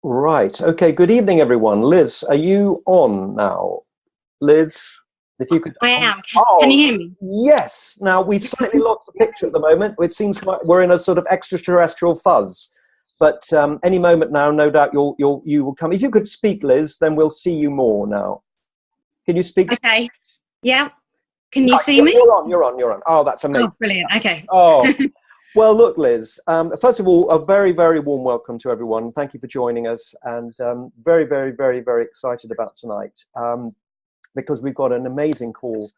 Right. Okay. Good evening, everyone. Liz, are you on now? Liz, if you could. I am. Can Oh, you hear me? yes. Now we've slightly lost the picture at the moment. It seems like we're in a sort of extraterrestrial fuzz. But any moment now, no doubt you will come. If you could speak, Liz, then we'll see you more now. Can you speak? Okay. Yeah. Can you Right, see me? you're on. Oh, that's Oh, amazing. brilliant. Okay. Oh, well, look, Liz, first of all, a very, very warm welcome to everyone. Thank you for joining us, and very, very, very, very excited about tonight because we've got an amazing call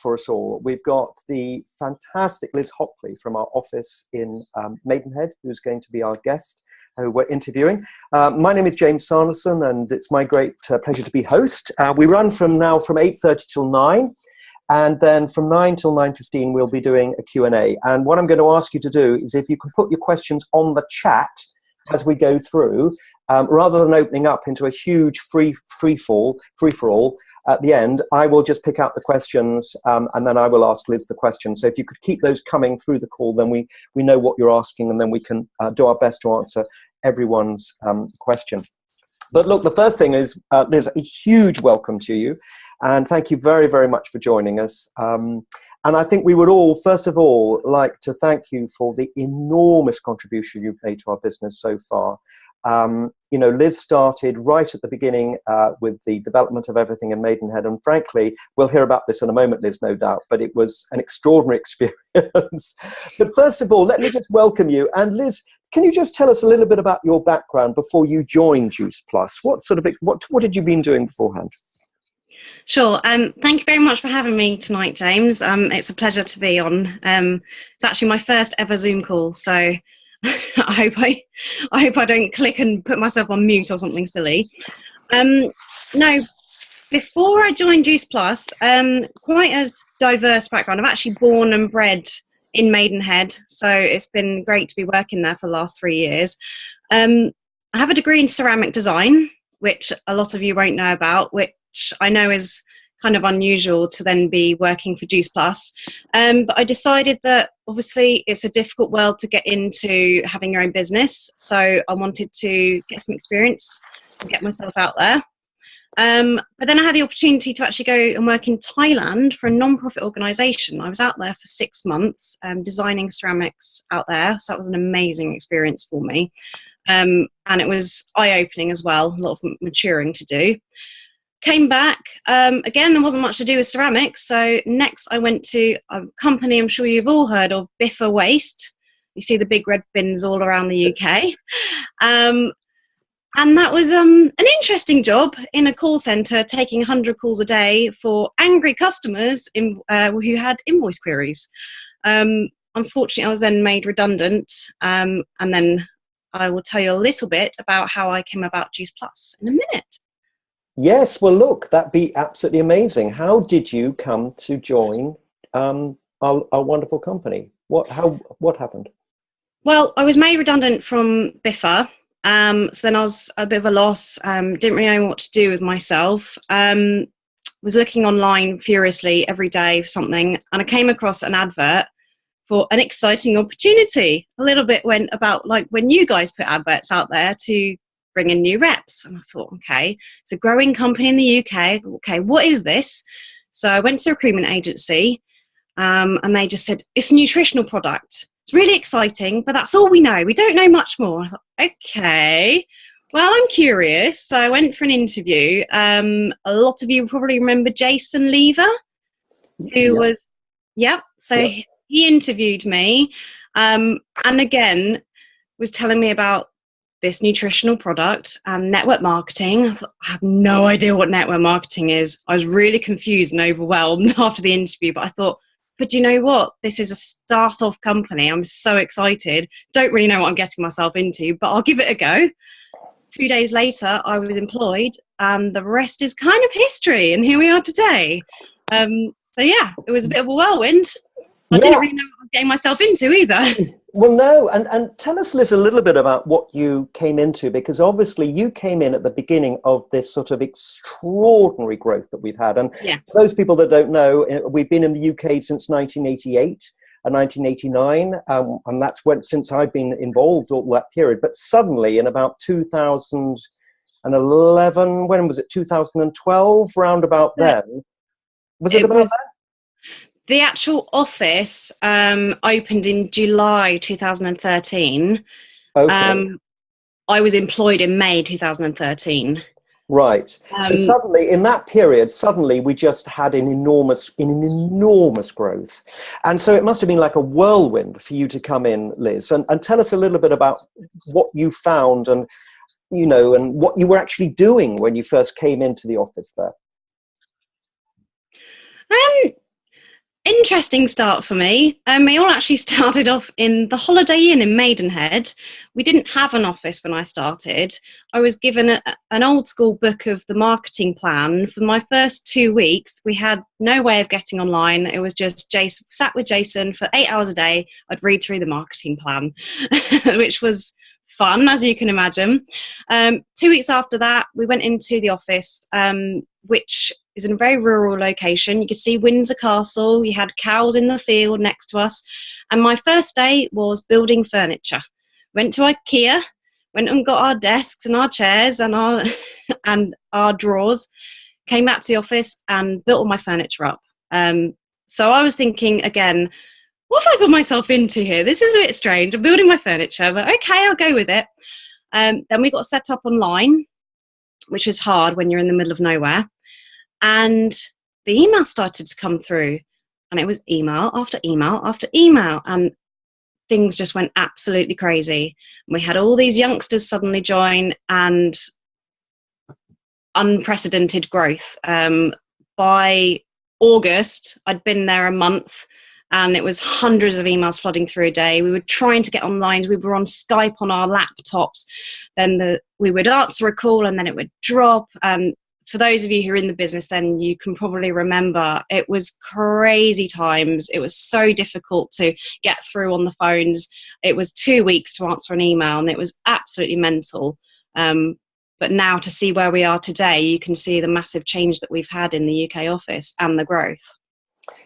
for us all. We've got the fantastic Liz Hockley from our office in Maidenhead, who's going to be our guest, who we're interviewing. My name is James Sanderson, and it's my great pleasure to be host. We run from 8:30 till 9. And then from 9 till 9:15, we'll be doing a Q&A. And what I'm going to ask you to do is if you can put your questions on the chat as we go through, rather than opening up into a huge free-for-all at the end, I will just pick out the questions and then I will ask Liz the questions. So if you could keep those coming through the call, then we know what you're asking, and then we can do our best to answer everyone's question. But look, the first thing is, there's a huge welcome to you, and thank you very, very much for joining us. And I think we would all, first of all, like to thank you for the enormous contribution you've made to our business so far. Liz started right at the beginning with the development of everything in Maidenhead, and frankly, we'll hear about this in a moment, Liz, no doubt, but it was an extraordinary experience. But first of all, let me just welcome you. And Liz, can you just tell us a little bit about your background before you joined Juice Plus? What had you been doing beforehand? Sure. Thank you very much for having me tonight, James. It's a pleasure to be on. It's actually my first ever Zoom call, so I hope I don't click and put myself on mute or something silly. No, before I joined Juice Plus, quite a diverse background. I'm actually born and bred in Maidenhead, so it's been great to be working there for the last 3 years. I have a degree in ceramic design, which a lot of you won't know about, which I know is kind of unusual to then be working for Juice Plus. But I decided that obviously it's a difficult world to get into having your own business. So I wanted to get some experience and get myself out there. But then I had the opportunity to actually go and work in Thailand for a non-profit organisation. I was out there for 6 months designing ceramics out there. So that was an amazing experience for me. And it was eye-opening as well, a lot of maturing to do. Came back, again, there wasn't much to do with ceramics. So next I went to a company I'm sure you've all heard of, Biffa Waste. You see the big red bins all around the UK. And that was an interesting job in a call centre, taking 100 calls a day for angry customers who had invoice queries. Unfortunately, I was then made redundant, and then I will tell you a little bit about how I came about Juice Plus in a minute. Yes, well, look, that'd be absolutely amazing. How did you come to join our wonderful company? What happened? Well, I was made redundant from Biffa. So then I was a bit of a loss, didn't really know what to do with myself. Was looking online furiously every day for something, and I came across an advert for an exciting opportunity. A little bit went about like when you guys put adverts out there to bring in new reps. And I thought, okay, it's a growing company in the UK. Okay, what is this? So I went to a recruitment agency, and they just said, it's a nutritional product. It's really exciting, but that's all we know. We don't know much more. I thought, okay, well, I'm curious. So I went for an interview. A lot of you probably remember Jason Lever, who was, so he interviewed me, and again, was telling me about this nutritional product and network marketing. I thought, I have no idea what network marketing is. I was really confused and overwhelmed after the interview, but I thought, but you know what? This is a start-off company. I'm so excited. Don't really know what I'm getting myself into, but I'll give it a go. 2 days later, I was employed, and the rest is kind of history, and here we are today. So yeah, it was a bit of a whirlwind. I didn't really know what I was getting myself into either. Well, no, and tell us, Liz, a little bit about what you came into, because obviously you came in at the beginning of this sort of extraordinary growth that we've had. And for those people that don't know, we've been in the UK since 1988. 1989, and that's when, since I've been involved all that period. But suddenly, in about 2011, when was it? 2012, round about then. Was it about that? The actual office opened in July 2013. Okay. I was employed in May 2013. Right. So suddenly, in that period, suddenly we just had an enormous growth. And so it must have been like a whirlwind for you to come in, Liz, and tell us a little bit about what you found and, and what you were actually doing when you first came into the office there. Interesting start for me. We all actually started off in the Holiday Inn in Maidenhead. We didn't have an office when I started. I was given an old school book of the marketing plan. For my first 2 weeks, we had no way of getting online. It was just Jason, sat with Jason for 8 hours a day. I'd read through the marketing plan, which was fun, as you can imagine. 2 weeks after that, we went into the office, which is in a very rural location. You could see Windsor Castle. You had cows in the field next to us. And my first day was building furniture. Went to IKEA, went and got our desks and our chairs and our and our drawers, came back to the office and built all my furniture up. So I was thinking again, what have I got myself into here? This is a bit strange. I'm building my furniture, but okay, I'll go with it. Then we got set up online, which is hard when you're in the middle of nowhere. And the email started to come through, and it was email after email after email, and things just went absolutely crazy. We had all these youngsters suddenly join, and unprecedented growth. By August, I'd been there a month, and it was hundreds of emails flooding through a day. We were trying to get online. We were on Skype on our laptops. Then we would answer a call, and then it would drop. And for those of you who are in the business, then you can probably remember it was crazy times. It was so difficult to get through on the phones. It was 2 weeks to answer an email, and it was absolutely mental. But now to see where we are today, you can see the massive change that we've had in the UK office and the growth.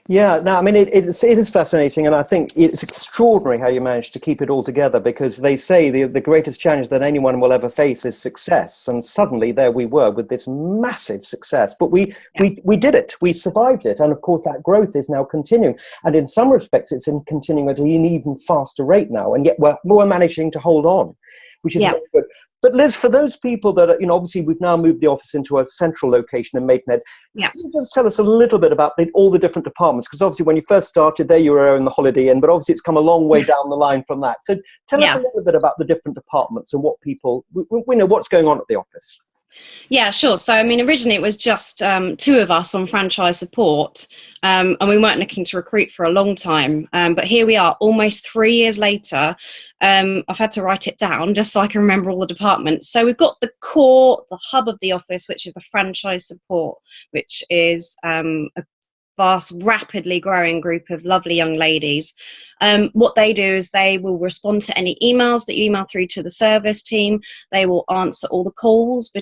Yeah, no, I mean, it is fascinating, and I think it's extraordinary how you managed to keep it all together, because they say the greatest challenge that anyone will ever face is success, and suddenly there we were with this massive success. But we did it, we survived it, and of course that growth is now continuing, and in some respects it's continuing at an even faster rate now, and yet we're managing to hold on, which is very good. But Liz, for those people that are, obviously we've now moved the office into a central location in Maidenhead. Yeah. Can you just tell us a little bit about all the different departments? Because obviously when you first started there, you were in the Holiday Inn, but obviously it's come a long way down the line from that. So tell us a little bit about the different departments and what people, we know what's going on at the office. Yeah, sure. So, I mean, originally it was just 2 of us on franchise support, and we weren't looking to recruit for a long time. But here we are, almost 3 years later. I've had to write it down just so I can remember all the departments. So we've got the core, the hub of the office, which is the franchise support, which is a vast, rapidly growing group of lovely young ladies. What they do is they will respond to any emails that you email through to the service team. They will answer all the calls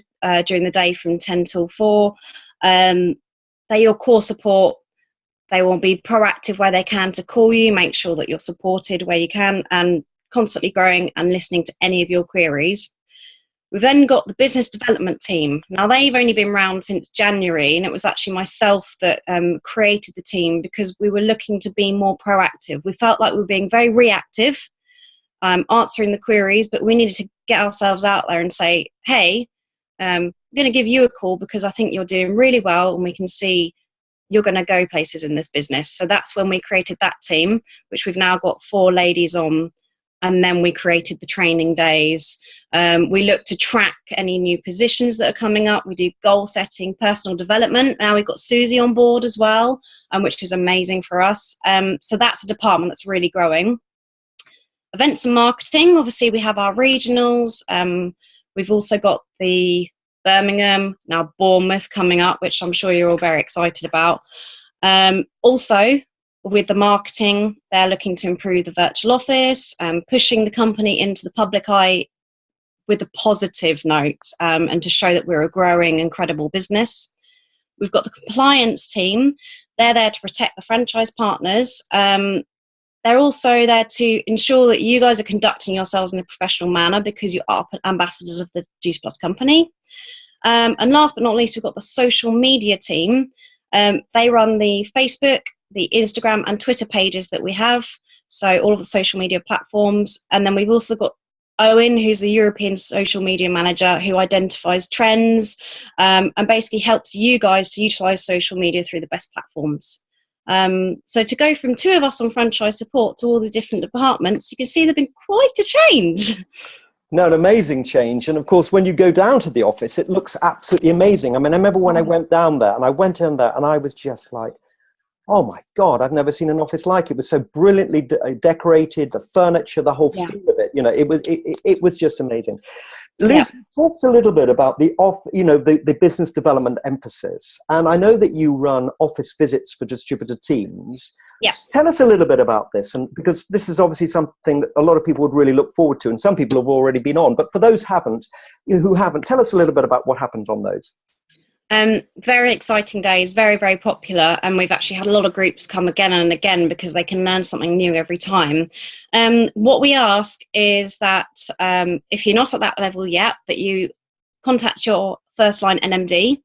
during the day from 10 till 4. They're your core support. They will be proactive where they can to call you, make sure that you're supported where you can, and constantly growing and listening to any of your queries. We've then got the business development team. Now, they've only been around since January, and it was actually myself that created the team because we were looking to be more proactive. We felt like we were being very reactive, answering the queries, but we needed to get ourselves out there and say, hey, I'm going to give you a call because I think you're doing really well and we can see you're going to go places in this business. So that's when we created that team, which we've now got 4 ladies on. And then we created the training days. We look to track any new positions that are coming up. We do goal setting, personal development. Now we've got Susie on board as well, which is amazing for us. So that's a department that's really growing. Events and marketing, obviously we have our regionals. We've also got the Birmingham, now Bournemouth coming up, which I'm sure you're all very excited about. Also, with the marketing, they're looking to improve the virtual office, pushing the company into the public eye with a positive note, and to show that we're a growing and credible business. We've got the compliance team. They're there to protect the franchise partners. They're also there to ensure that you guys are conducting yourselves in a professional manner because you are ambassadors of the Juice Plus company. And last but not least, we've got the social media team. They run the Facebook, the Instagram and Twitter pages that we have. So all of the social media platforms. And then we've also got Owen, who's the European social media manager, who identifies trends and basically helps you guys to utilize social media through the best platforms. So to go from 2 of us on franchise support to all these different departments, you can see there's been quite a change. No, an amazing change. And of course, when you go down to the office, it looks absolutely amazing. I mean, I remember when I went down there and I went in there and I was just like, oh my God, I've never seen an office like it. It was so brilliantly decorated, the furniture, the whole feel of it, you know, it was just amazing. Liz, you talked a little bit about the business development emphasis. And I know that you run office visits for distributor teams. Yeah. Tell us a little bit about this, and because this is obviously something that a lot of people would really look forward to, and some people have already been on, but for those who haven't, tell us a little bit about what happens on those. Very exciting days, very, very popular. And we've actually had a lot of groups come again and again because they can learn something new every time. What we ask is that if you're not at that level yet, that you contact your first line NMD.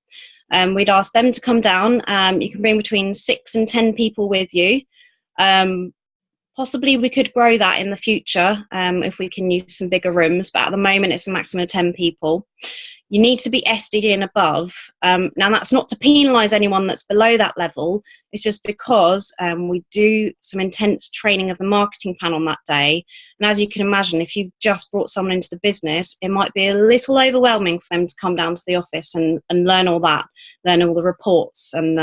We'd ask them to come down. You can bring between 6 and 10 people with you. Possibly we could grow that in the future if we can use some bigger rooms, but at the moment it's a maximum of 10 people. You need to be SDD and above. Now that's not to penalise anyone that's below that level, it's just because we do some intense training of the marketing plan on that day. And as you can imagine, if you've just brought someone into the business, it might be a little overwhelming for them to come down to the office and learn all that, learn all the reports and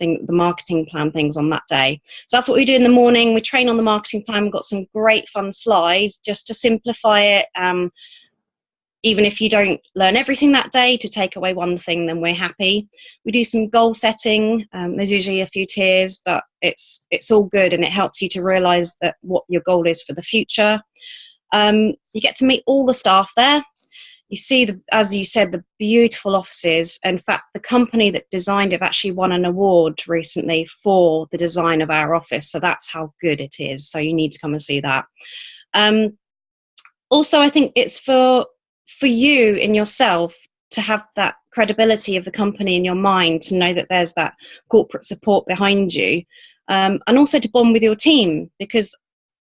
the marketing plan things on that day. So that's what we do in the morning. We train on the marketing plan. We've got some great fun slides just to simplify it. Even if you don't learn everything that day, to take away one thing, then we're happy. We do some goal setting. There's usually a few tiers, but it's all good, and it helps you to realise that what your goal is for the future. You get to meet all the staff there. You see, as you said, the beautiful offices. In fact, the company that designed it actually won an award recently for the design of our office. So that's how good it is. So you need to come and see that. Also, I think it's for you in yourself to have that credibility of the company in your mind, to know that there's that corporate support behind you, and also to bond with your team, because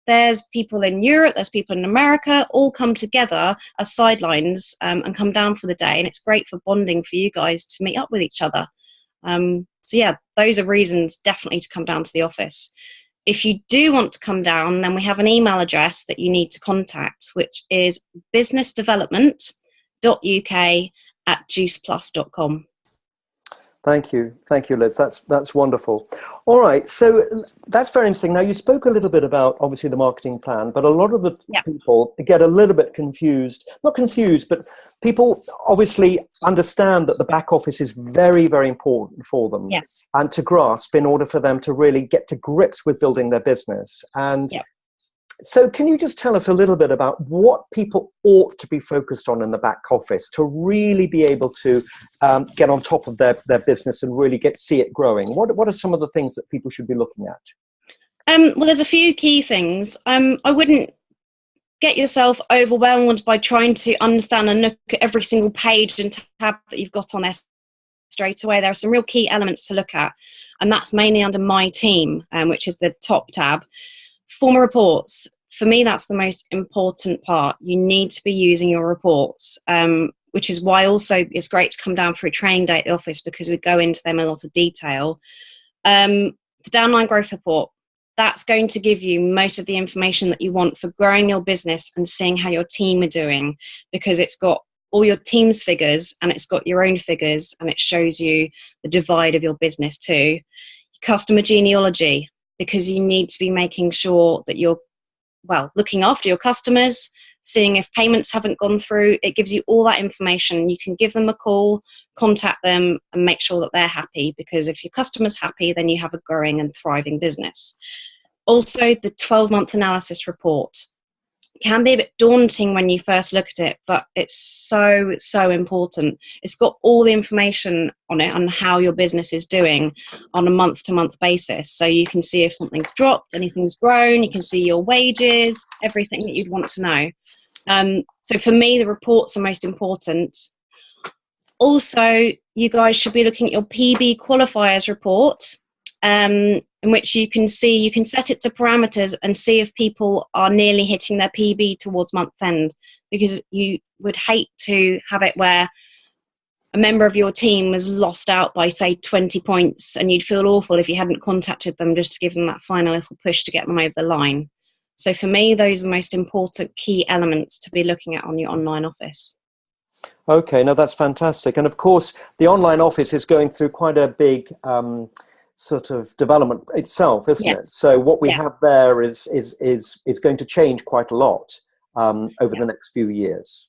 there's people in Europe, there's people in America, all come together as sidelines and come down for the day, and it's great for bonding for you guys to meet up with each other. So yeah, those are reasons definitely to come down to the office. If you do want to come down, then we have an email address that you need to contact, which is businessdevelopment.uk@juiceplus.com. Thank you, Liz. That's wonderful. All right, so that's very interesting. Now, you spoke a little bit about obviously the marketing plan, but a lot of the people get a little bit confused. Not confused, but people obviously understand that the back office is very, very important for them, and to grasp in order for them to really get to grips with building their business. And so can you just tell us a little bit about what people ought to be focused on in the back office to really be able to get on top of their business and really see it growing? What are some of the things that people should be looking at? Well, there's a few key things. I wouldn't get yourself overwhelmed by trying to understand and look at every single page and tab that you've got on there straight away. There are some real key elements to look at, and that's mainly under My Team, which is the top tab. Formal reports. For me, that's the most important part. You need to be using your reports, which is why also it's great to come down for a training day at the office, because we go into them in a lot of detail. The downline growth report, that's going to give you most of the information that you want for growing your business and seeing how your team are doing, because it's got all your team's figures and it's got your own figures, and it shows you the divide of your business too. Customer genealogy, because you need to be making sure that you're looking after your customers, seeing if payments haven't gone through. It gives you all that information. You can give them a call, contact them, and make sure that they're happy, because if your customer's happy, then you have a growing and thriving business. Also, the 12-month analysis report. can be a bit daunting when you first look at it, but it's so, so important. It's got all the information on it on how your business is doing on a month-to-month basis. So you can see if something's dropped, anything's grown, you can see your wages, everything that you'd want to know. So for me, the reports are most important. Also, you guys should be looking at your PB qualifiers report, in which you can set it to parameters and see if people are nearly hitting their PB towards month end, because you would hate to have it where a member of your team was lost out by, say, 20 points, and you'd feel awful if you hadn't contacted them just to give them that final little push to get them over the line. So for me, those are the most important key elements to be looking at on your online office. Okay, no, that's fantastic. And of course, the online office is going through quite a big sort of development itself, isn't it? So what we have there is going to change quite a lot over the next few years.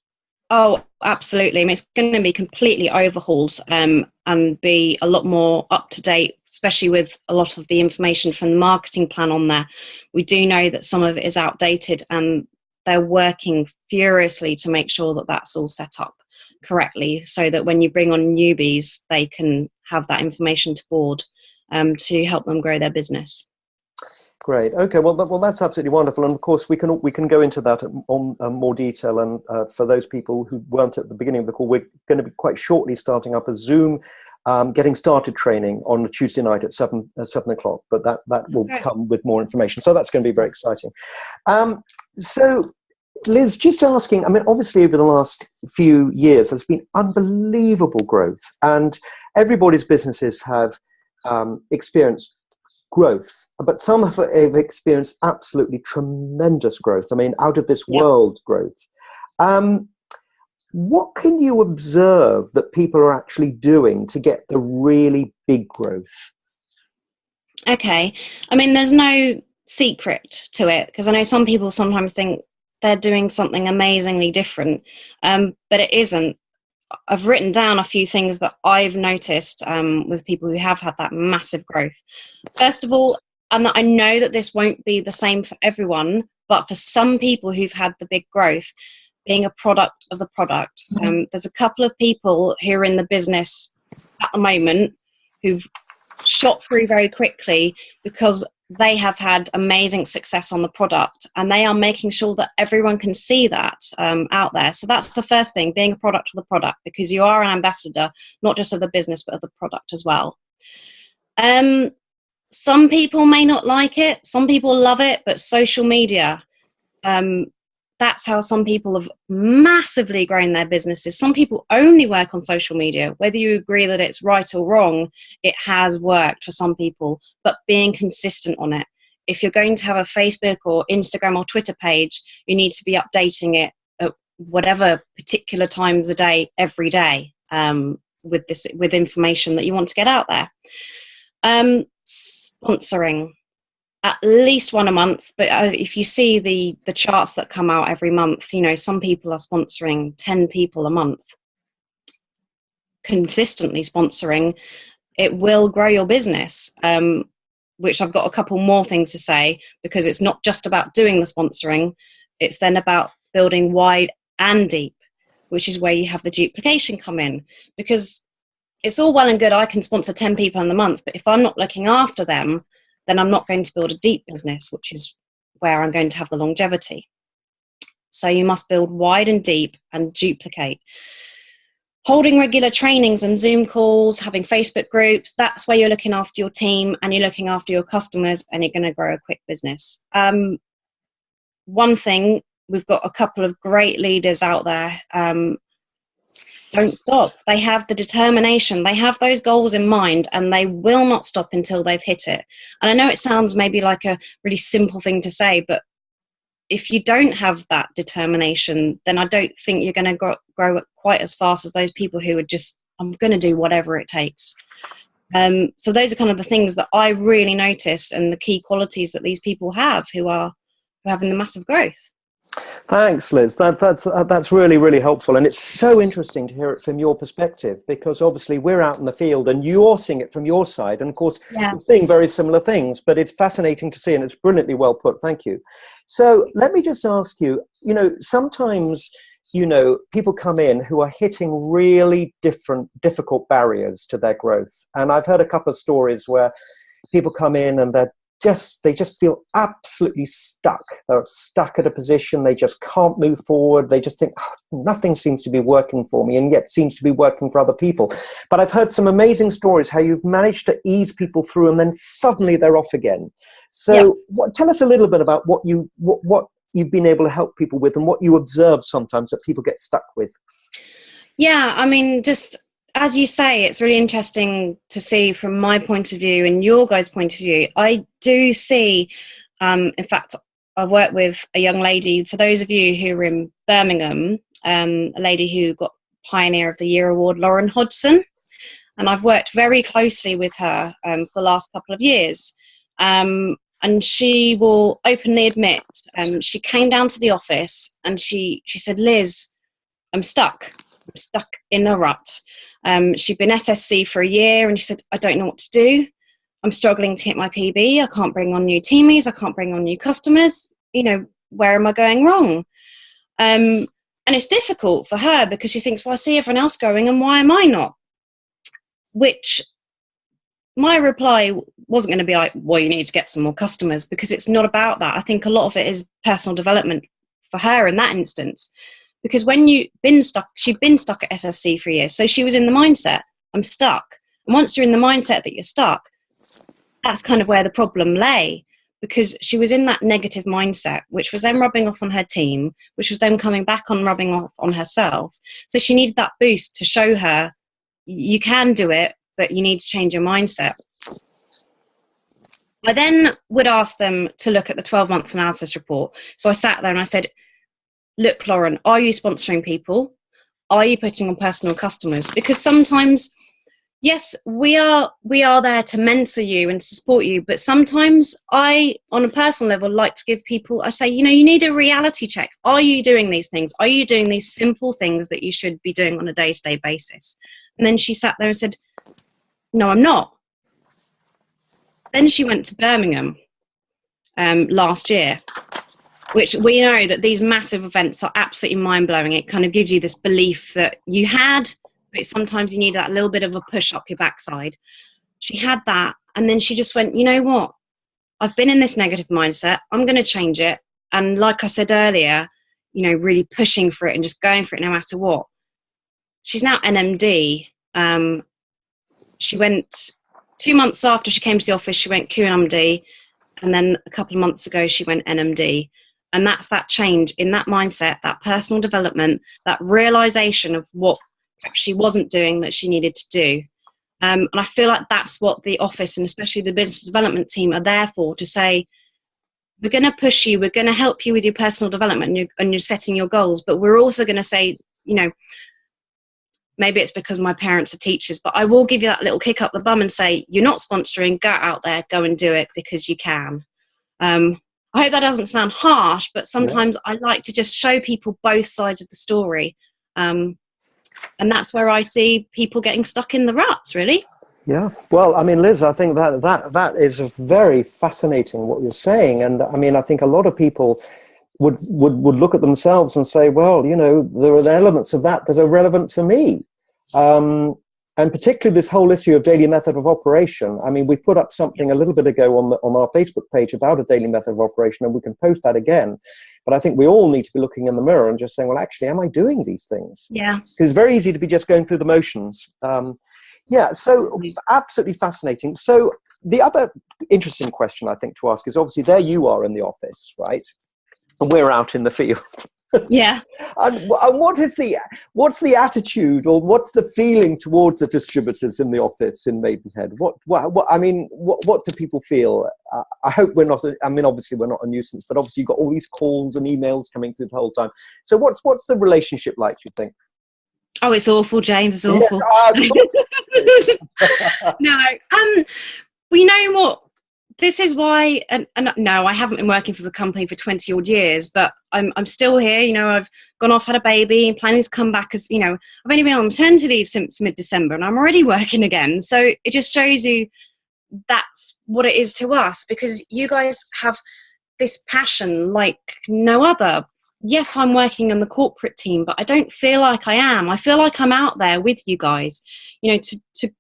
Oh, absolutely. I mean, it's going to be completely overhauled and be a lot more up to date, especially with a lot of the information from the marketing plan on there. We do know that some of it is outdated, and they're working furiously to make sure that that's all set up correctly, so that when you bring on newbies, they can have that information to board to help them grow their business. Great. Okay. Well, that's absolutely wonderful. And of course, we can go into that on more detail. And for those people who weren't at the beginning of the call, we're going to be quite shortly starting up a Zoom getting started training on a Tuesday night at 7 o'clock. But that will come with more information. So that's going to be very exciting. So, Liz, just asking, I mean, obviously over the last few years, there's been unbelievable growth, and everybody's businesses have experienced growth, but some have experienced absolutely tremendous growth. I mean, out of this world growth. What can you observe that people are actually doing to get the really big growth? Okay. I mean, there's no secret to it, because I know some people sometimes think they're doing something amazingly different, but it isn't. I've written down a few things that I've noticed with people who have had that massive growth. First of all, and that I know that this won't be the same for everyone, but for some people who've had the big growth, being a product of the product. There's a couple of people who are in the business at the moment who've shot through very quickly because they have had amazing success on the product, and they are making sure that everyone can see that out there. So that's the first thing, being a product of the product, because you are an ambassador, not just of the business, but of the product as well. Some people may not like it, some people love it, but social media, that's how some people have massively grown their businesses. Some people only work on social media. Whether you agree that it's right or wrong, it has worked for some people, but being consistent on it. If you're going to have a Facebook or Instagram or Twitter page, you need to be updating it at whatever particular times a day, every day, with information that you want to get out there. Sponsoring. At least one a month, but if you see the charts that come out every month, you know, some people are sponsoring 10 people a month. Consistently sponsoring, it will grow your business, which I've got a couple more things to say, because it's not just about doing the sponsoring, it's then about building wide and deep, which is where you have the duplication come in. Because it's all well and good, I can sponsor 10 people in the month, but if I'm not looking after them, then I'm not going to build a deep business, which is where I'm going to have the longevity. So you must build wide and deep and duplicate. Holding regular trainings and Zoom calls, having Facebook groups, that's where you're looking after your team and you're looking after your customers, and you're going to grow a quick business. One thing, we've got a couple of great leaders out there. Don't stop. They have the determination. They have those goals in mind, and they will not stop until they've hit it. And I know it sounds maybe like a really simple thing to say, but if you don't have that determination, then I don't think you're going to grow quite as fast as those people who are just, I'm going to do whatever it takes. So those are kind of the things that I really notice, and the key qualities that these people have who are having the massive growth. Thanks, Liz. That's really, really helpful. And it's so interesting to hear it from your perspective, because obviously we're out in the field and you're seeing it from your side. And of course, Yeah. we're seeing very similar things, but it's fascinating to see, and it's brilliantly well put. Thank you. So let me just ask you, sometimes, people come in who are hitting really difficult barriers to their growth. And I've heard a couple of stories where people come in and they just feel absolutely stuck. They're stuck at a position. They just can't move forward. They just think, nothing seems to be working for me, and yet seems to be working for other people. But I've heard some amazing stories how you've managed to ease people through, and then suddenly they're off again. So tell us a little bit about what you've been able to help people with, and what you observe sometimes that people get stuck with. Yeah, I mean, just as you say, it's really interesting to see from my point of view and your guys' point of view. I do see, in fact, I work with a young lady, for those of you who are in Birmingham, a lady who got Pioneer of the Year award, Lauren Hodgson, and I've worked very closely with her for the last couple of years. And she will openly admit, she came down to the office and she said, Liz, I'm stuck in a rut. She'd been SSC for a year, and she said, I don't know what to do. I'm struggling to hit my PB. I can't bring on new teamies. I can't bring on new customers. Where am I going wrong? And it's difficult for her because she thinks, well, I see everyone else going, and why am I not? Which my reply wasn't going to be like, well, you need to get some more customers, because it's not about that. I think a lot of it is personal development for her in that instance. Because when she'd been stuck at SSC for a year, so she was in the mindset, I'm stuck. And once you're in the mindset that you're stuck, that's kind of where the problem lay, because she was in that negative mindset, which was then rubbing off on her team, which was then coming back on rubbing off on herself. So she needed that boost to show her, you can do it, but you need to change your mindset. I then would ask them to look at the 12-month analysis report. So I sat there and I said, look, Lauren, are you sponsoring people? Are you putting on personal customers? Because sometimes, yes, we are there to mentor you and to support you. But sometimes I, on a personal level, like to give people, I say, you need a reality check. Are you doing these things? Are you doing these simple things that you should be doing on a day-to-day basis? And then she sat there and said, no, I'm not. Then she went to Birmingham last year, which we know that these massive events are absolutely mind-blowing. It kind of gives you this belief that you had, but sometimes you need that little bit of a push up your backside. She had that, and then she just went, you know what? I've been in this negative mindset. I'm going to change it. And like I said earlier, really pushing for it and just going for it no matter what. She's now NMD. She went 2 months after she came to the office, she went QMD. And then a couple of months ago, she went NMD. And that's that change in that mindset, that personal development, that realization of what she wasn't doing that she needed to do. And I feel like that's what the office, and especially the business development team, are there for, to say, we're going to push you, we're going to help you with your personal development and you're setting your goals. But we're also going to say, maybe it's because my parents are teachers, but I will give you that little kick up the bum and say, you're not sponsoring, go out there, go and do it because you can. I hope that doesn't sound harsh, but sometimes I like to just show people both sides of the story. And that's where I see people getting stuck in the ruts, really. Yeah. Well, I mean, Liz, I think that is very fascinating what you're saying. And I mean, I think a lot of people would look at themselves and say, well, there are elements of that are relevant for me. And particularly this whole issue of daily method of operation. I mean, we put up something a little bit ago on our Facebook page about a daily method of operation, and we can post that again. But I think we all need to be looking in the mirror and just saying, well, actually, am I doing these things? Yeah. Because it's very easy to be just going through the motions. So absolutely fascinating. So the other interesting question I think to ask is, obviously there you are in the office, right? And we're out in the field. Yeah. And what's the attitude, or what's the feeling towards the distributors in the office in Maidenhead? What do people feel? I hope we're not. I mean, obviously we're not a nuisance, but obviously you've got all these calls and emails coming through the whole time. So what's the relationship like, do you think? Oh, it's awful, James. It's awful. Yeah, No. Well, you know what? this is why, and no, I haven't been working for the company for 20 odd years, but I'm still here. You know, I've gone off, had a baby, planning to come back as, you know, I've only been on maternity leave since mid-December and I'm already working again. So it just shows you that's what it is to us, because you guys have this passion like no other. Yes, I'm working in the corporate team, but I don't feel like I am. I feel like I'm out there with you guys, you know, to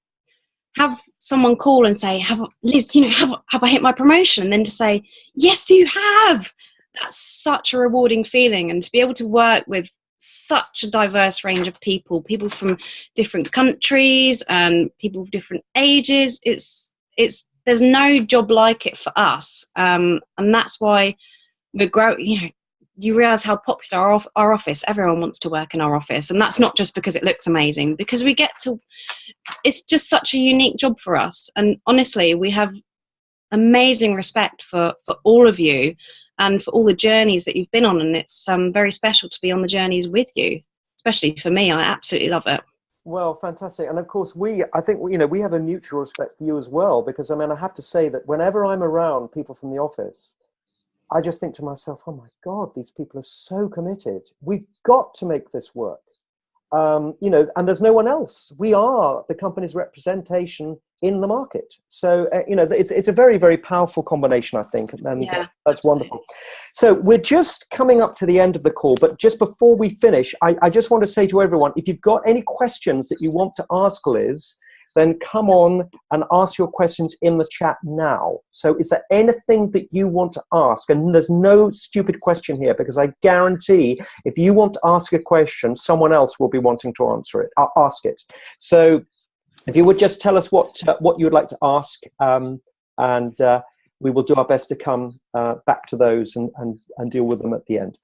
have someone call and say, Liz, you know, have I hit my promotion? And then to say, yes, you have. That's such a rewarding feeling. And to be able to work with such a diverse range of people from different countries and people of different ages, it's there's no job like it for us. And that's why we're growing. You know, you realize how popular our office, everyone wants to work in our office. And that's not just because it looks amazing, because we get to, it's just such a unique job for us. And honestly, we have amazing respect for all of you and for all the journeys that you've been on. And it's very special to be on the journeys with you, especially for me. I absolutely love it. Well, fantastic. And of course, I think, you know, we have a mutual respect for you as well, because I mean, I have to say that whenever I'm around people from the office, I just think to myself, oh my God, these people are so committed. We've got to make this work. You know, and there's no one else. We are the company's representation in the market. So, you know, it's a very, very powerful combination, I think. And yeah, that's absolutely wonderful. So we're just coming up to the end of the call, but just before we finish, I just want to say to everyone, if you've got any questions that you want to ask Liz, then come on and ask your questions in the chat now. So is there anything that you want to ask? And there's no stupid question here, because I guarantee if you want to ask a question, someone else will be wanting to answer it. I'll ask it. So if you would just tell us what you would like to ask, and we will do our best to come back to those and deal with them at the end.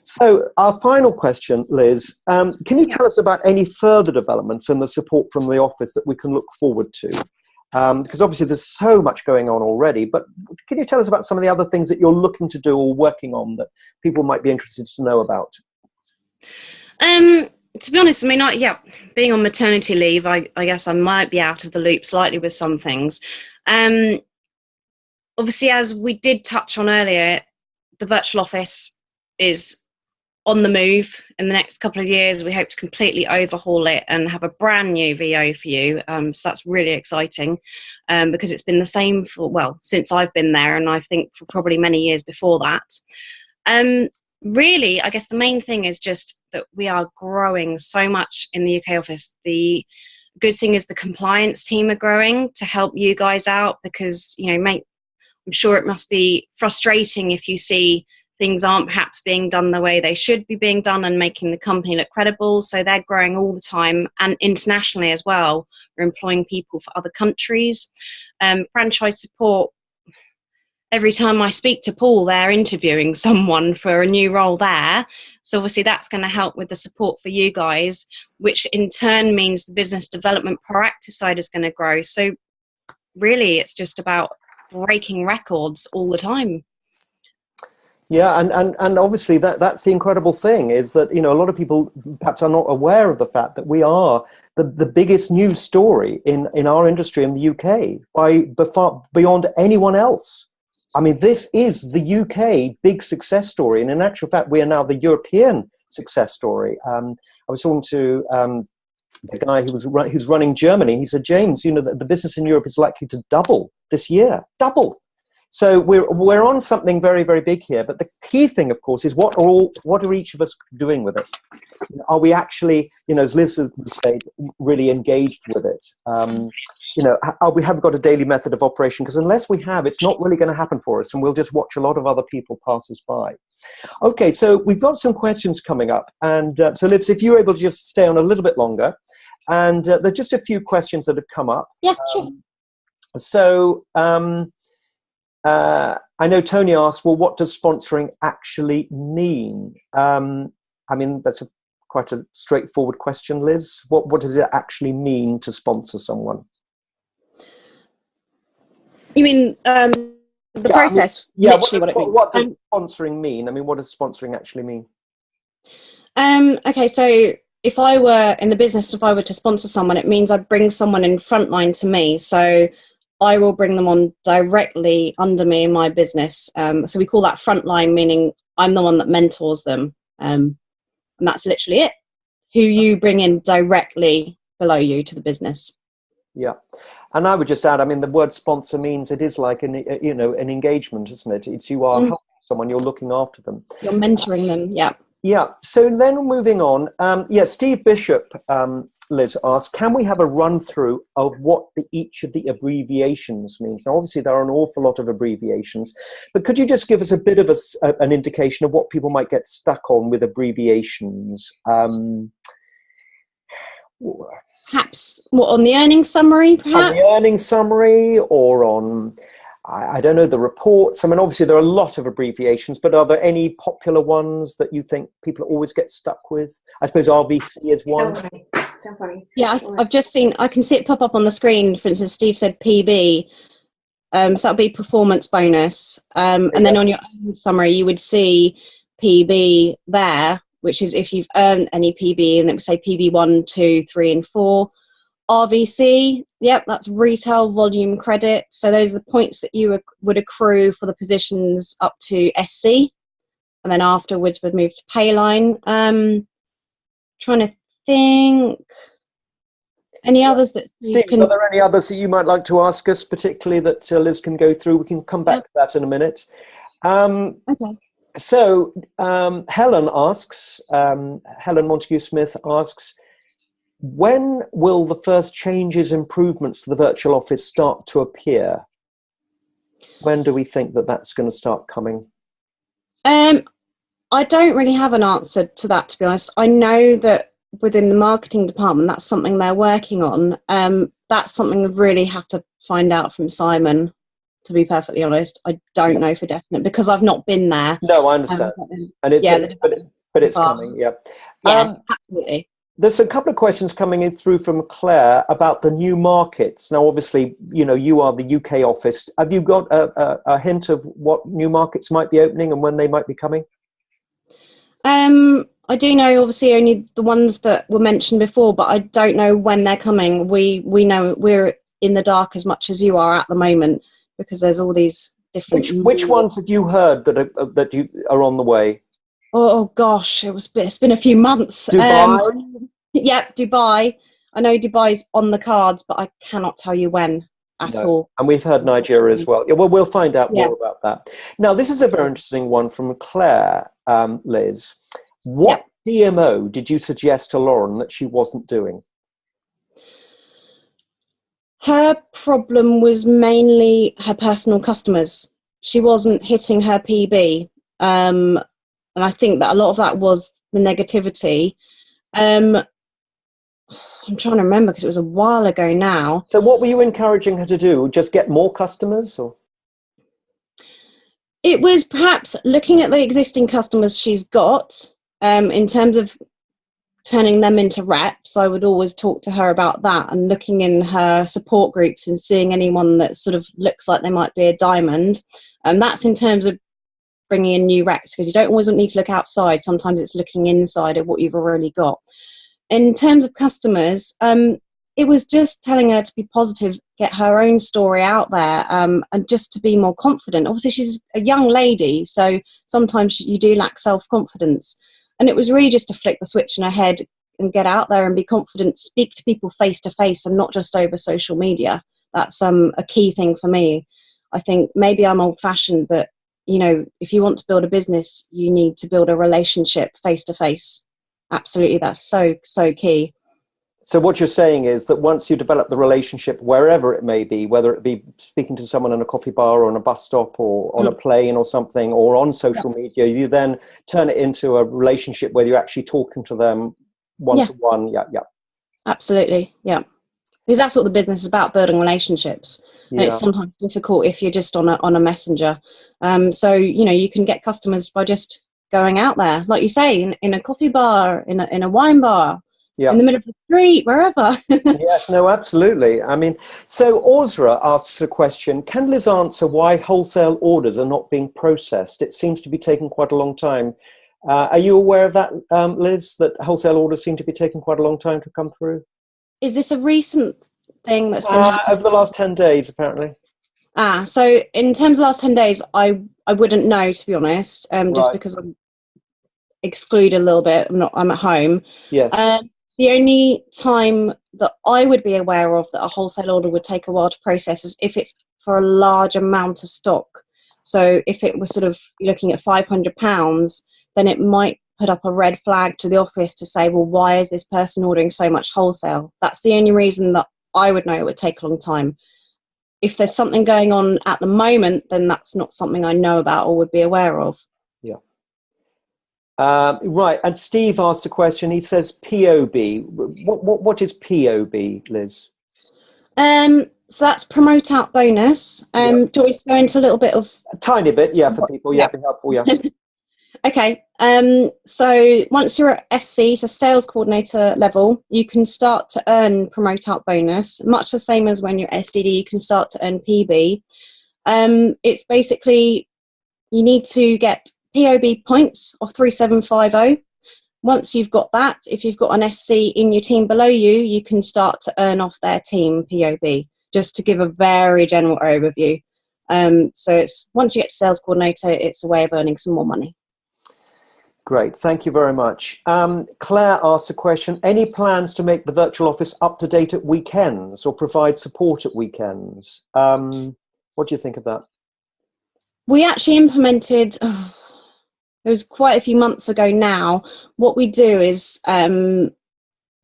So our final question, Liz, can you tell us about any further developments in the support from the office that we can look forward to? Because obviously there's so much going on already, but can you tell us about some of the other things that you're looking to do or working on that people might be interested to know about? To be honest, I mean, being on maternity leave, I guess I might be out of the loop slightly with some things. Obviously, as we did touch on earlier, the virtual office is on the move. In the next couple of years, we hope to completely overhaul it and have a brand new VO for you. So that's really exciting, because it's been the same since I've been there, and I think for probably many years before that. Really, I guess the main thing is just that we are growing so much in the UK office. The good thing is the compliance team are growing to help you guys out, because, you know, I'm sure it must be frustrating if you see things aren't perhaps being done the way they should be being done and making the company look credible. So they're growing all the time, and internationally as well. We're employing people for other countries. Franchise support, every time I speak to Paul, they're interviewing someone for a new role there. So obviously that's going to help with the support for you guys, which in turn means the business development proactive side is going to grow. So really it's just about breaking records all the time. Yeah, and obviously that's the incredible thing, is that, you know, a lot of people perhaps are not aware of the fact that we are the biggest news story in our industry in the UK by far beyond anyone else. I mean, this is the UK big success story, and in actual fact, we are now the European success story. I was talking to the guy who's running Germany. He said, James, you know, the business in Europe is likely to double this year, double. So we're on something very, very big here. But the key thing, of course, is what are each of us doing with it? Are we actually, you know, as Liz would say, really engaged with it? You know, we have got a daily method of operation, because unless we have, it's not really going to happen for us, and we'll just watch a lot of other people pass us by. Okay, so we've got some questions coming up, and so Liz, if you're able to just stay on a little bit longer, and there are just a few questions that have come up. Yeah, sure. So I know Tony asked, well, what does sponsoring actually mean? I mean, that's quite a straightforward question, Liz. What does it actually mean to sponsor someone? You mean the process? I mean, literally what does sponsoring mean? I mean, what does sponsoring actually mean? Okay, so if I were in the business, if I were to sponsor someone, it means I bring someone in frontline to me. So I will bring them on directly under me in my business. So we call that frontline, meaning I'm the one that mentors them. And that's literally it. Who you bring in directly below you to the business. Yeah. And I would just add, I mean, the word sponsor means it is like an engagement, isn't it? It's you are helping someone, you're looking after them. You're mentoring them, yeah. Yeah. So then moving on, Steve Bishop, Liz asked, can we have a run through of what each of the abbreviations means? Now, obviously, there are an awful lot of abbreviations, but could you just give us a bit of an indication of what people might get stuck on with abbreviations? Perhaps what, on the earnings summary, perhaps? On the earnings summary, or on, I don't know, the reports. I mean, obviously there are a lot of abbreviations, but are there any popular ones that you think people always get stuck with? I suppose RVC is one. So funny. Yeah, I've just seen, I can see it pop up on the screen. For instance, Steve said PB. So that'll be performance bonus. And then on your earnings summary, you would see PB there, which is if you've earned any PB, and it would say PB 1, 2, 3, and 4. RVC, yep, that's retail volume credit. So those are the points that you would accrue for the positions up to SC, and then afterwards would move to Payline. Trying to think. Any others that you Steve, can... are there any others that you might like to ask us, particularly that Liz can go through? We can come back to that in a minute. Okay. So Helen asks, Helen Montague-Smith asks, when will the first changes, improvements to the virtual office start to appear? When do we think that that's going to start coming? I don't really have an answer to that, to be honest. I know that within the marketing department, that's something they're working on. That's something I really have to find out from Simon, to be perfectly honest. I don't know for definite because I've not been there. No, I understand. And it's, but it's coming, yeah. Yeah, absolutely. There's a couple of questions coming in through from Claire about the new markets. Now, obviously, you are the UK office. Have you got a hint of what new markets might be opening and when they might be coming? I do know, obviously, only the ones that were mentioned before, but I don't know when they're coming. We know we're in the dark as much as you are at the moment because there's all these different... Which ones have you heard that you are on the way? Oh gosh, it's been a few months. Dubai? Yep, Dubai. I know Dubai's on the cards, but I cannot tell you when at all. And we've heard Nigeria as well. Yeah, well, we'll find out more about that. Now, this is a very interesting one from Claire, Liz. What DMO did you suggest to Lauren that she wasn't doing? Her problem was mainly her personal customers. She wasn't hitting her PB. And I think that a lot of that was the negativity. I'm trying to remember because it was a while ago now. So what were you encouraging her to do? Just get more customers? Or? It was perhaps looking at the existing customers she's got. In terms of turning them into reps, I would always talk to her about that and looking in her support groups and seeing anyone that sort of looks like they might be a diamond. And that's in terms of bringing in new reps, because you don't always need to look outside. Sometimes it's looking inside of what you've already got. In terms of customers, it was just telling her to be positive, get her own story out there, and just to be more confident. Obviously, she's a young lady, so sometimes you do lack self-confidence. And it was really just to flick the switch in her head and get out there and be confident, speak to people face to face and not just over social media. That's a key thing for me. I think maybe I'm old fashioned, but if you want to build a business, you need to build a relationship face to face. Absolutely. That's so key. So what you're saying is that once you develop the relationship, wherever it may be, whether it be speaking to someone in a coffee bar or on a bus stop or on a plane or something, or on social media, you then turn it into a relationship where you're actually talking to them one-to-one. Yeah. Absolutely. Yeah. Because that's what the business is about, building relationships. And it's sometimes difficult if you're just on a messenger. So, you can get customers by just going out there, like you say, in a coffee bar, in a wine bar, in the middle of the street, wherever. Yes, no, absolutely. I mean, so Ozra asks a question, can Liz answer why wholesale orders are not being processed? It seems to be taking quite a long time. Are you aware of that, Liz, that wholesale orders seem to be taking quite a long time to come through? Is this a recent thing that's been Over happening? the last 10 days, apparently. So in terms of the last 10 days, I wouldn't know, to be honest, just Right. because I'm excluded a little bit. I'm at home. Yes. The only time that I would be aware of that a wholesale order would take a while to process is if it's for a large amount of stock. So if it was sort of looking at £500, then it might put up a red flag to the office to say, well, why is this person ordering so much wholesale? That's the only reason that I would know it would take a long time. If there's something going on at the moment, then that's not something I know about or would be aware of. Yeah. Right. And Steve asked a question. He says POB. What is POB, Liz? So that's promote out bonus. Do you want me to go into a little bit of A tiny bit, yeah, for people. Yeah, be helpful. Yeah. Okay. So once you're at SC, so sales coordinator level, you can start to earn promote out bonus, much the same as when you're SDD. You can start to earn PB. It's basically you need to get POB points of 3750. Once you've got that, if you've got an SC in your team below you, you can start to earn off their team POB, just to give a very general overview. So it's once you get to sales coordinator, it's a way of earning some more money. Great, thank you very much. Claire asked a question. Any plans to make the virtual office up to date at weekends or provide support at weekends? What do you think of that? We actually implemented, it was quite a few months ago now. What we do is,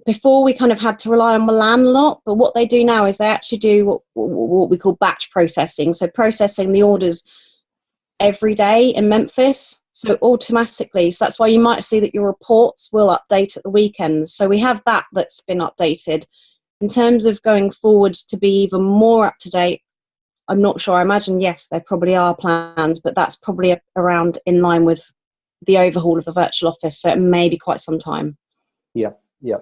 before we kind of had to rely on Milan a lot, but what they do now is they actually do what we call batch processing. So processing the orders every day in Memphis. So automatically, so that's why you might see that your reports will update at the weekends. So we have that's been updated. In terms of going forwards to be even more up to date, I'm not sure. I imagine, yes, there probably are plans, but that's probably around in line with the overhaul of the virtual office. So it may be quite some time. Yeah, yeah.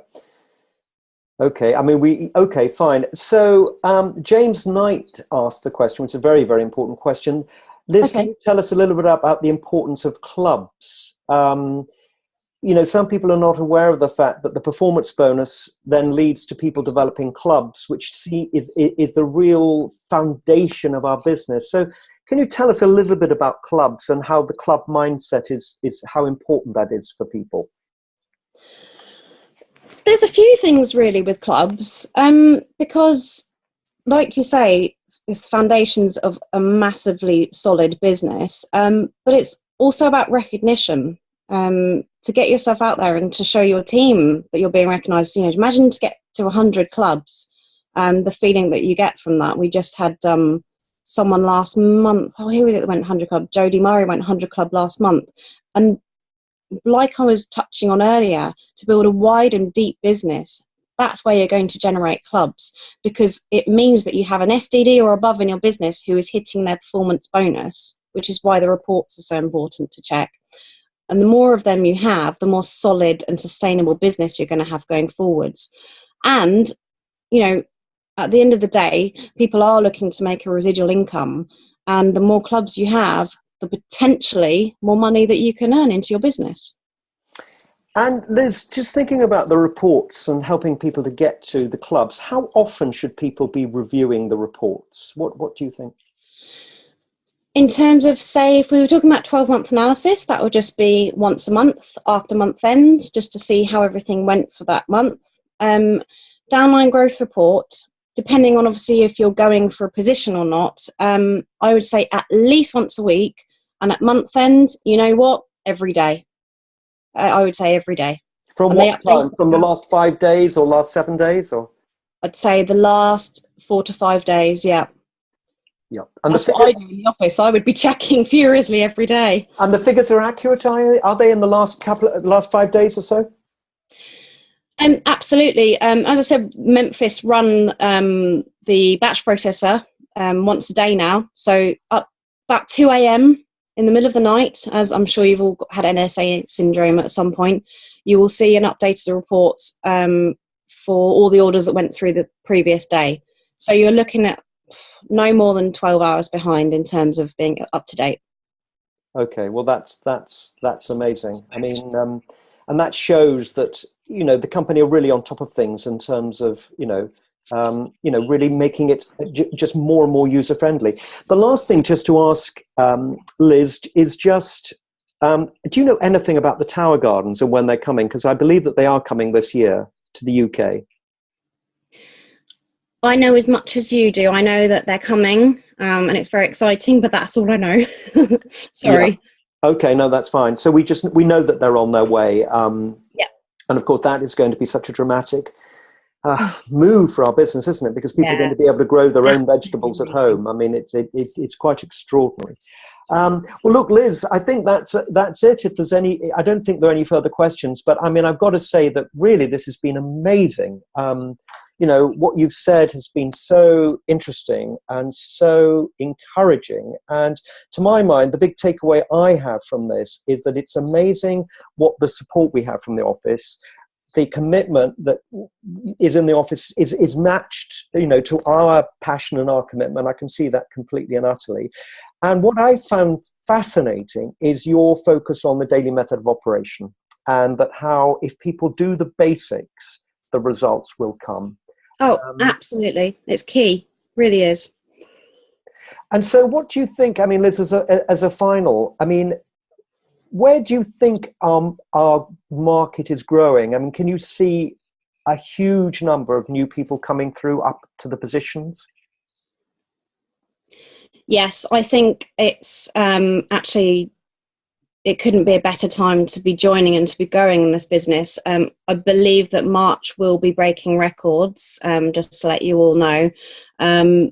Okay, I mean, okay, fine. So James Knight asked the question, which is a very, very important question. Liz, Okay. can you tell us a little bit about the importance of clubs? You know, some people are not aware of the fact that the performance bonus then leads to people developing clubs, which is the real foundation of our business. So can you tell us a little bit about clubs and how the club mindset is how important that is for people? There's a few things really with clubs, because like you say, it's the foundations of a massively solid business, but it's also about recognition, to get yourself out there and to show your team that you're being recognised. You know, imagine to get to 100 clubs, the feeling that you get from that. We just had someone last month, who was it that went 100 club? Jodie Murray went 100 club last month. And like I was touching on earlier, to build a wide and deep business, that's where you're going to generate clubs, because it means that you have an SDD or above in your business who is hitting their performance bonus, which is why the reports are so important to check. And the more of them you have, the more solid and sustainable business you're going to have going forwards. And, you know, at the end of the day, people are looking to make a residual income. And the more clubs you have, the potentially more money that you can earn into your business. And Liz, just thinking about the reports and helping people to get to the clubs, how often should people be reviewing the reports? What do you think? In terms of, say, if we were talking about 12-month analysis, that would just be once a month after month end, just to see how everything went for that month. Downline growth report, depending on obviously if you're going for a position or not, I would say at least once a week. And at month end, you know what? Every day. I would say every day. From what time? From the last 5 days or last 7 days? Or I'd say the last 4 to 5 days, yeah. Yeah. And that's what I do in the office. I would be checking furiously every day. And the figures are accurate, are they, in the last 5 days or so? Absolutely. As I said, Memphis run the batch processor once a day now. So up about 2 a.m. in the middle of the night, as I'm sure you've all had NSA syndrome at some point, you will see an update of the reports for all the orders that went through the previous day. So you're looking at no more than 12 hours behind in terms of being up to date. Okay, well that's amazing. I mean, and that shows that, you know, the company are really on top of things in terms of, you know, really making it just more and more user friendly. The last thing just to ask, Liz, is just, do you know anything about the Tower Gardens and when they're coming? Because I believe that they are coming this year to the UK. I know as much as you do. I know that they're coming, and it's very exciting, but that's all I know. Sorry. Yeah. Okay, no, that's fine. So we know that they're on their way. Yeah. And of course, that is going to be such a dramatic move for our business, isn't it? Because people are going to be able to grow their own vegetables at home. I mean, it's quite extraordinary. Well, look, Liz, I think that's it. If there's any, I don't think there are any further questions, but I mean, I've got to say that really this has been amazing. What you've said has been so interesting and so encouraging. And to my mind, the big takeaway I have from this is that it's amazing what the support we have from the office. The commitment that is in the office is matched, to our passion and our commitment. I can see that completely and utterly. And what I found fascinating is your focus on the daily method of operation, and that how if people do the basics, the results will come. Oh, absolutely. It's key. Really is. And so what do you think, I mean, Liz, as a final, I mean, where do you think our market is growing? I mean, can you see a huge number of new people coming through up to the positions? Yes, I think it's actually, it couldn't be a better time to be joining and to be going in this business. I believe that March will be breaking records, just to let you all know. I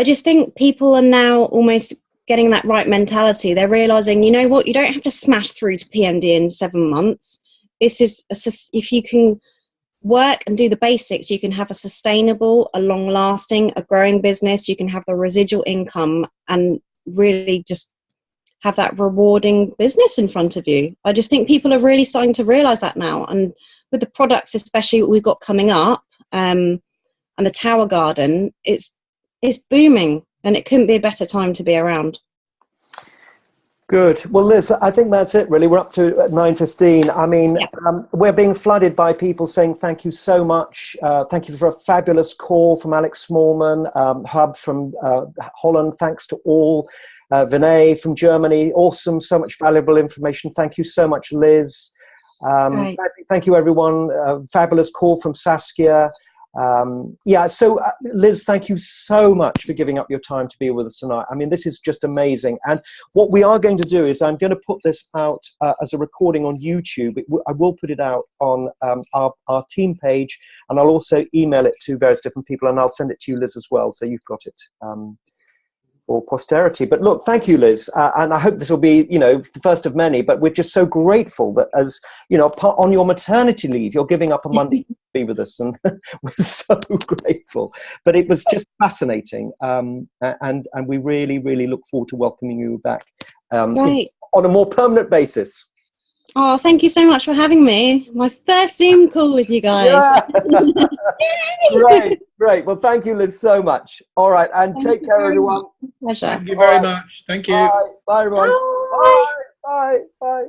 just think people are now almost getting that right mentality. They're realizing, you know what, you don't have to smash through to PMD in 7 months. This is, if you can work and do the basics, you can have a sustainable, a long lasting, a growing business. You can have the residual income and really just have that rewarding business in front of you. I just think people are really starting to realize that now. And with the products, especially what we've got coming up, and the Tower Garden, it's booming, and it couldn't be a better time to be around. Good. Well, Liz, I think that's it, really. We're up to 9:15. I mean, we're being flooded by people saying thank you so much. Thank you for a fabulous call from Alex Smallman, Hub from Holland. Thanks to all. Vinay from Germany. Awesome. So much valuable information. Thank you so much, Liz. Thank you, everyone. Fabulous call from Saskia. So Liz, thank you so much for giving up your time to be with us tonight. I mean, this is just amazing. And what we are going to do is I'm going to put this out as a recording on YouTube. I will put it out on our team page, and I'll also email it to various different people, and I'll send it to you, Liz, as well, so you've got it for posterity. But look, thank you, Liz, and I hope this will be, the first of many, but we're just so grateful that, as on your maternity leave, you're giving up a Monday to be with us, and we're so grateful. But it was just fascinating, and we really, really look forward to welcoming you back on a more permanent basis. Oh, thank you so much for having me. My first Zoom call with you guys. Yeah. Great. Well, thank you, Liz, so much. All right, and take care, everyone. Pleasure. Thank you very much. Thank you. Bye, everyone. Bye. Bye. Bye.